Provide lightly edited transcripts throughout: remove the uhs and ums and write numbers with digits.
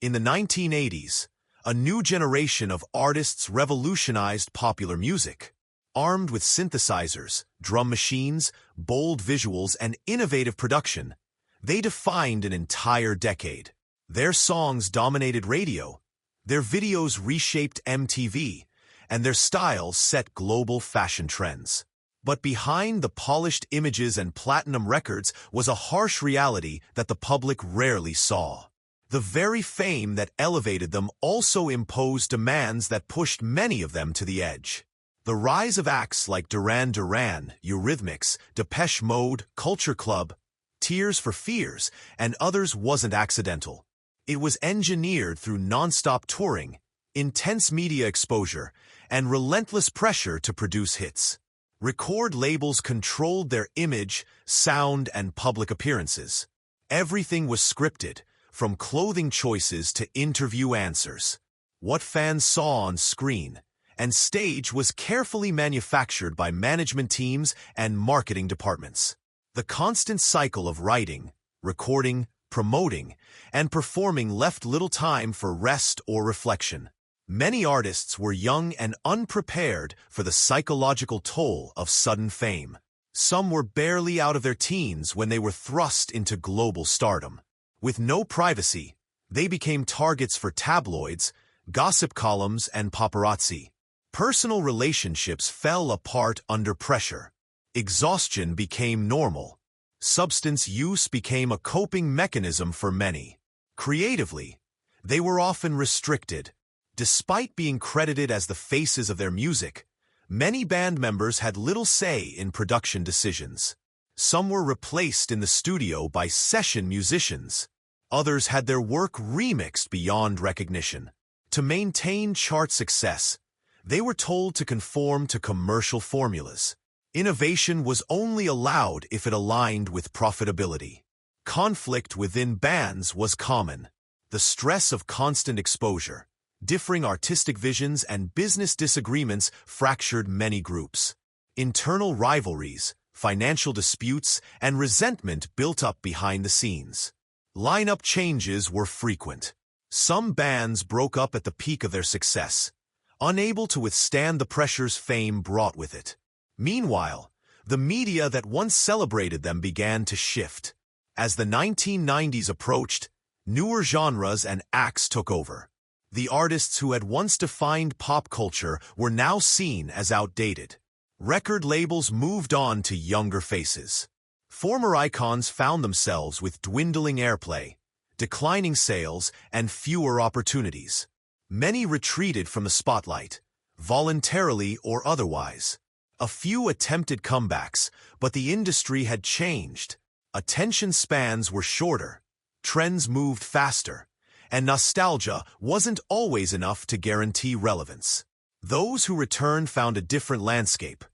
In the 1980s, a new generation of artists revolutionized popular music. Armed with synthesizers, drum machines, bold visuals, and innovative production, they defined an entire decade. Their songs dominated radio, their videos reshaped MTV, and their styles set global fashion trends. But behind the polished images and platinum records was a harsh reality that the public rarely saw. The very fame that elevated them also imposed demands that pushed many of them to the edge. The rise of acts like Duran Duran, Eurythmics, Depeche Mode, Culture Club, Tears for Fears, and others wasn't accidental. It was engineered through non-stop touring, intense media exposure, and relentless pressure to produce hits. Record labels controlled their image, sound, and public appearances. Everything was scripted, from clothing choices to interview answers. What fans saw on screen and stage was carefully manufactured by management teams and marketing departments. The constant cycle of writing, recording, promoting, and performing left little time for rest or reflection. Many artists were young and unprepared for the psychological toll of sudden fame. Some were barely out of their teens when they were thrust into global stardom. With no privacy, they became targets for tabloids, gossip columns, and paparazzi. Personal relationships fell apart under pressure. Exhaustion became normal. Substance use became a coping mechanism for many. Creatively, they were often restricted. Despite being credited as the faces of their music, many band members had little say in production decisions. Some were replaced in the studio by session musicians. Others had their work remixed beyond recognition. To maintain chart success, they were told to conform to commercial formulas. Innovation was only allowed if it aligned with profitability. Conflict within bands was common. The stress of constant exposure, differing artistic visions, and business disagreements fractured many groups. Internal rivalries, financial disputes, and resentment built up behind the scenes. Lineup changes were frequent. Some bands broke up at the peak of their success, unable to withstand the pressures fame brought with it. Meanwhile, the media that once celebrated them began to shift. As the 1990s approached, newer genres and acts took over. The artists who had once defined pop culture were now seen as outdated. Record labels moved on to younger faces. Former icons found themselves with dwindling airplay, declining sales, and fewer opportunities. Many retreated from the spotlight, voluntarily or otherwise. A few attempted comebacks, but the industry had changed. Attention spans were shorter, trends moved faster, and nostalgia wasn't always enough to guarantee relevance. Those who returned found a different landscape,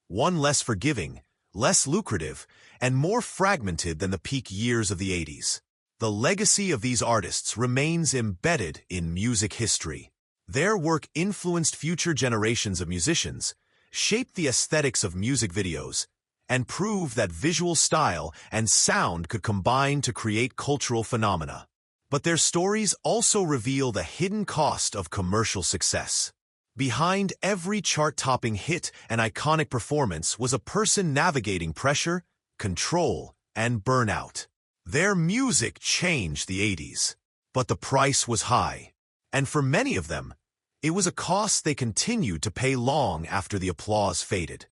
one less forgiving, less lucrative, and more fragmented than the peak years of the 80s. The legacy of these artists remains embedded in music history. Their work influenced future generations of musicians, shaped the aesthetics of music videos, and proved that visual style and sound could combine to create cultural phenomena. But their stories also reveal the hidden cost of commercial success. Behind every chart-topping hit and iconic performance was a person navigating pressure, control, and burnout. Their music changed the 80s, but the price was high. And for many of them, it was a cost they continued to pay long after the applause faded.